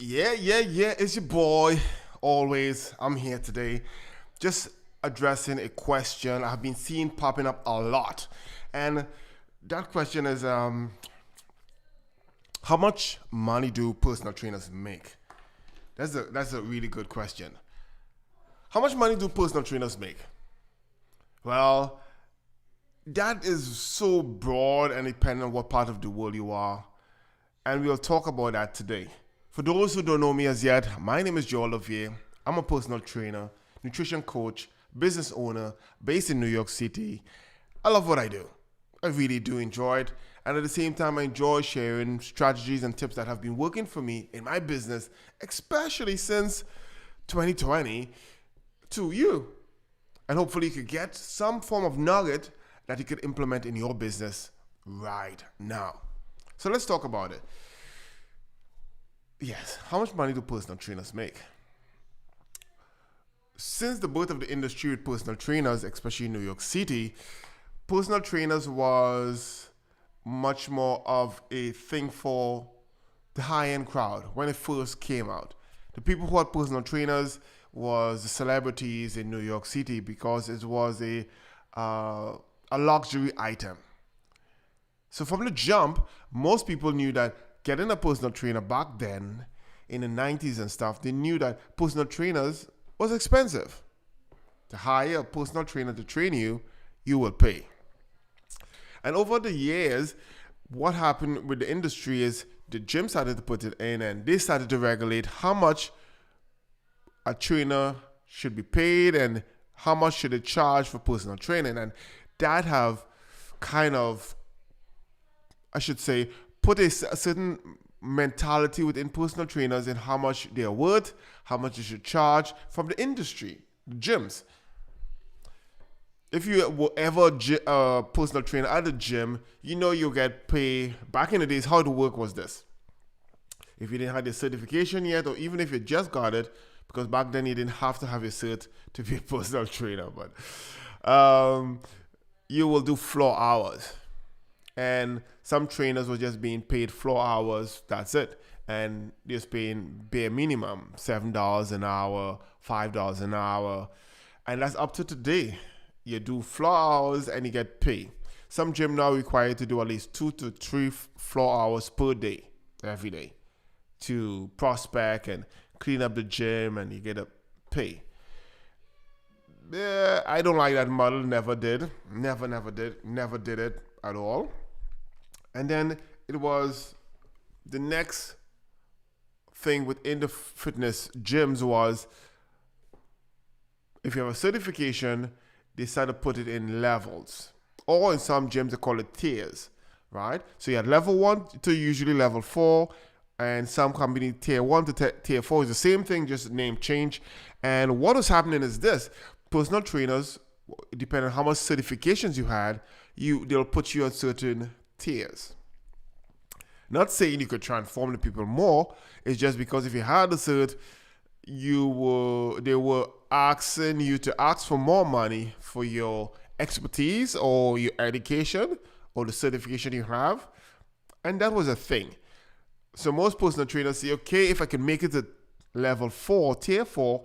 Yeah. It's your boy. Always. I'm here today. Just addressing a question I've been seeing popping up a lot. And that question is how much money do personal trainers make? That's a really good question. How much money do personal trainers make? Well, that is so broad and depending on what part of the world you are. And we'll talk about that today. For those who don't know me as yet, my name is Joel Lavier. I'm a personal trainer, nutrition coach, business owner based in New York City. I love what I do. I really do enjoy it. And at the same time, I enjoy sharing strategies and tips that have been working for me in my business, especially since 2020, to you. And hopefully you could get some form of nugget that you could implement in your business right now. So let's talk about it. Yes, how much money do personal trainers make? Since the birth of the industry with personal trainers, especially in New York City, personal trainers was much more of a thing for the high-end crowd when it first came out. The people who had personal trainers was the celebrities in New York City because it was a luxury item. So from the jump, most people knew that getting a personal trainer back then in the 90s and stuff, they knew that personal trainers was expensive. To hire a personal trainer to train you, you will pay. And over the years, what happened with the industry is the gym started to put it in and they started to regulate how much a trainer should be paid and how much should it charge for personal training. And that have kind of, I should say, put a certain mentality within personal trainers in how much they're worth, how much you should charge from the industry, the gyms. If you were ever a personal trainer at a gym, you know you get paid. Back in the days, how the work was this. If you didn't have the certification yet, or even if you just got it, because back then you didn't have to have a cert to be a personal trainer, but you will do floor hours. And some trainers were just being paid floor hours, that's it. And they're just paying bare minimum, $7 an hour, $5 an hour. And that's up to today. You do floor hours and you get paid. Some gym now require you to do at least 2 to 3 floor hours per day, every day, to prospect and clean up the gym and you get a pay. Yeah, I don't like that model, never did. Never did it at all. And then it was the next thing within the fitness gyms was if you have a certification, they started to put it in levels. Or in some gyms, they call it tiers, right? So you had level 1 to usually level 4, and some company tier 1 to tier 4 is the same thing, just name change. And what was happening is this. Personal trainers, depending on how much certifications you had, they'll put you on certain tiers. Not saying you could transform the people more, it's just because if you had a cert, they were asking you to ask for more money for your expertise or your education or the certification you have. And that was a thing. So most personal trainers say, okay, if I can make it to level 4, tier 4,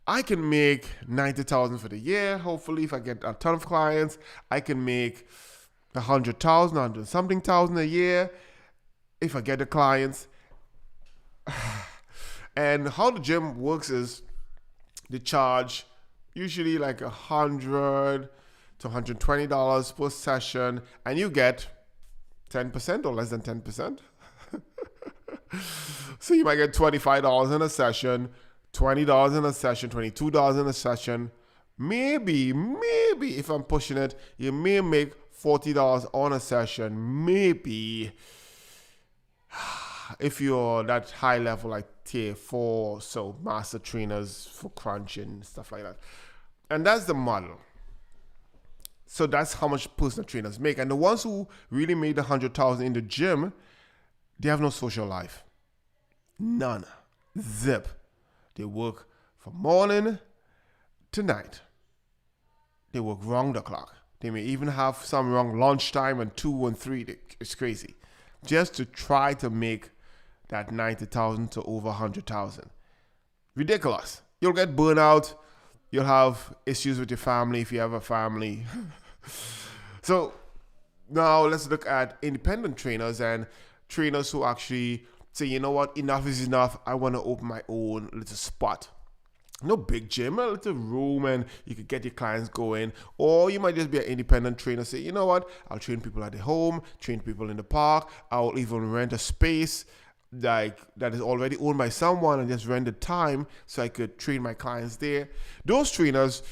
I can make $90,000 for the year. Hopefully, if I get a ton of clients, I can make $100,000, something thousand a year if I get the clients. And how the gym works is they charge usually like $100 to $120 per session, and you get 10% or less than 10%. So you might get $25 in a session, $20 in a session, $22 in a session. Maybe if I'm pushing it, you may make $40 on a session. Maybe if you're that high level like tier 4, so master trainers for crunching, stuff like that. And that's the model. So that's how much personal trainers make. And the ones who really made $100,000 in the gym, they have no social life. None. Zip. They work from morning to night. They work round the clock. They may even have some wrong lunchtime and 2 and 3. It's crazy. Just to try to make that 90,000 to over 100,000. Ridiculous. You'll get burnout. You'll have issues with your family if you have a family. So now let's look at independent trainers and trainers who actually say, you know what, enough is enough. I want to open my own little spot. No big gym, a little room, and you could get your clients going. Or you might just be an independent trainer, say, you know what, I'll train people at the home, train people in the park. I'll even rent a space like that is already owned by someone and just rent the time so I could train my clients there. Those trainers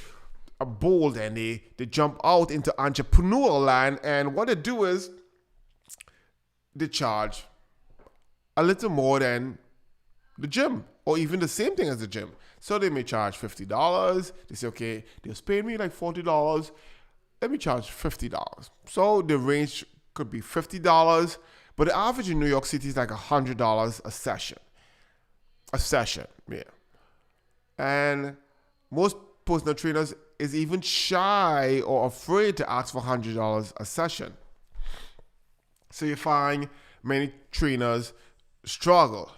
are bold and they jump out into entrepreneurial land, and what they do is they charge a little more than the gym, or even the same thing as the gym. So they may charge $50. They say, okay, they was paying me like $40. Let me charge $50. So the range could be $50, but the average in New York City is like $100 a session. A session, yeah. And most personal trainers is even shy or afraid to ask for $100 a session. So you find many trainers struggle.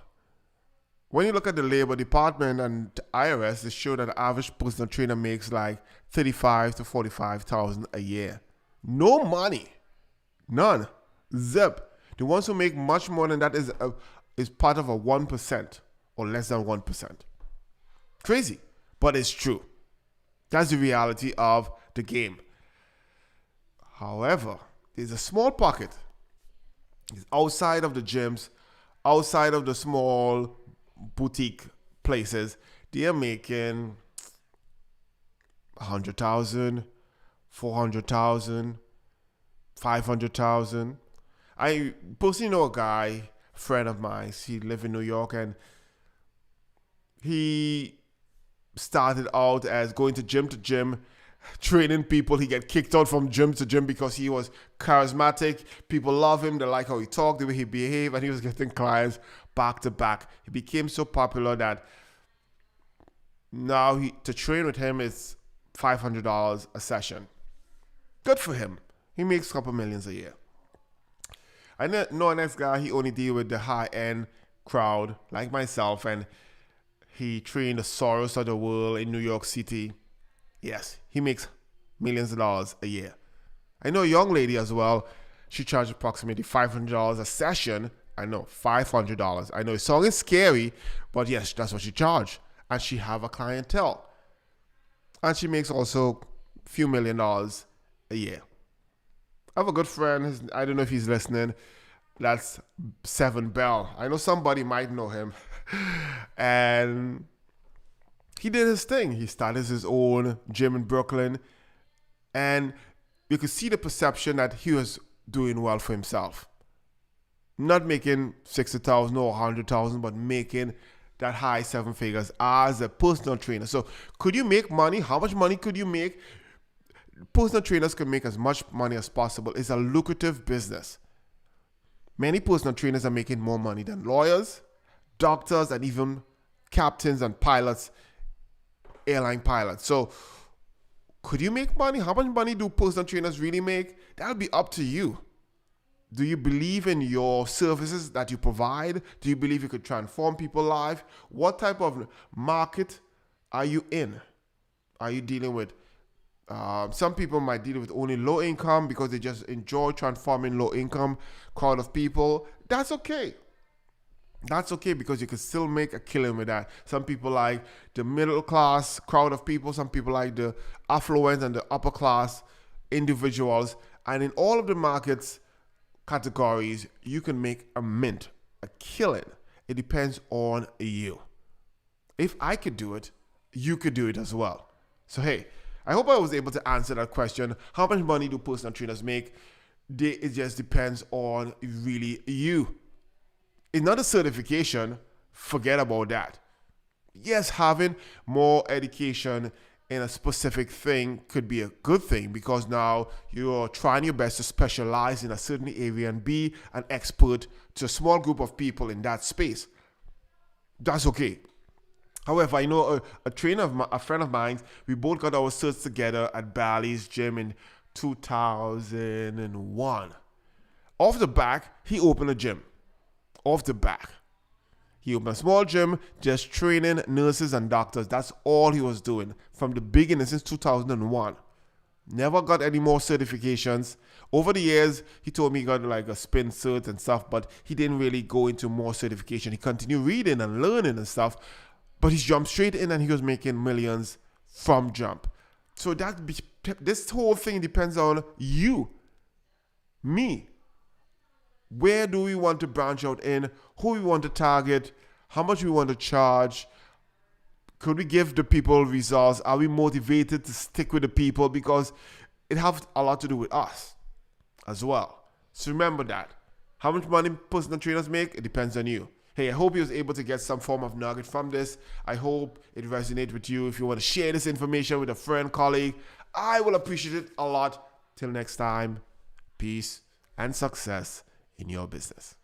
When you look at the Labor Department and the IRS, they show that the average personal trainer makes like $35,000 to $45,000 a year. No money. None. Zip. The ones who make much more than that is part of a 1% or less than 1%. Crazy, but it's true. That's the reality of the game. However, there's a small pocket. It's outside of the gyms, outside of the small boutique places. They are making 100,000, 400,000, 500,000. I personally know a guy, a friend of mine. He lives in New York, and he started out as going to gym, training people. He get kicked out from gym to gym because he was charismatic. People love him. They like how he talked, the way he behaved, and he was getting clients back to back. He became so popular that now to train with him is $500 a session. Good for him. He makes a couple millions a year. I know a next guy, he only deal with the high-end crowd, like myself, and he trained the Soros of the world in New York City. Yes, he makes millions of dollars a year. I know a young lady as well. She charges approximately $500 a session. I know, $500. I know it sounds scary, but yes, that's what she charges. And she have a clientele. And she makes also a few $1 million a year. I have a good friend. I don't know if he's listening. That's Seven Bell. I know somebody might know him. And he did his thing. He started his own gym in Brooklyn. And you could see the perception that he was doing well for himself. Not making 60,000 or 100,000, but making that high seven figures as a personal trainer. So could you make money? How much money could you make? Personal trainers can make as much money as possible. It's a lucrative business. Many personal trainers are making more money than lawyers, doctors, and even captains and pilots, airline pilots. So could you make money? How much money do personal trainers really make? That'll be up to you. Do you believe in your services that you provide? Do you believe you could transform people's lives? What type of market are you in? Are you dealing with some people might deal with only low income because they just enjoy transforming low income crowd of people. That's okay. That's okay because you can still make a killing with that. Some people like the middle class crowd of people. Some people like the affluent and the upper class individuals. And in all of the markets categories, you can make a mint, a killing. It depends on you. If I could do it, you could do it as well. So hey, I hope I was able to answer that question. How much money do personal trainers make? It just depends on really you. It's not a certification. Forget about that. Yes, having more education in a specific thing could be a good thing because now you're trying your best to specialize in a certain area and be an expert to a small group of people in that space. That's okay. However, I know a friend of mine, we both got our certs together at Bally's Gym in 2001. Off the back, he opened a gym. Off the back. He opened a small gym, just training nurses and doctors. That's all he was doing from the beginning since 2001. Never got any more certifications. Over the years, he told me he got like a spin cert and stuff, but he didn't really go into more certification. He continued reading and learning and stuff, but he jumped straight in and he was making millions from jump. So this whole thing depends on you, me. Where do we want to branch out in? Who we want to target? How much we want to charge? Could we give the people results? Are we motivated to stick with the people? Because it has a lot to do with us as well. So remember that. How much money personal trainers make? It depends on you. Hey, I hope you was able to get some form of nugget from this. I hope it resonates with you. If you want to share this information with a friend, colleague, I will appreciate it a lot. Till next time, peace and success in your business.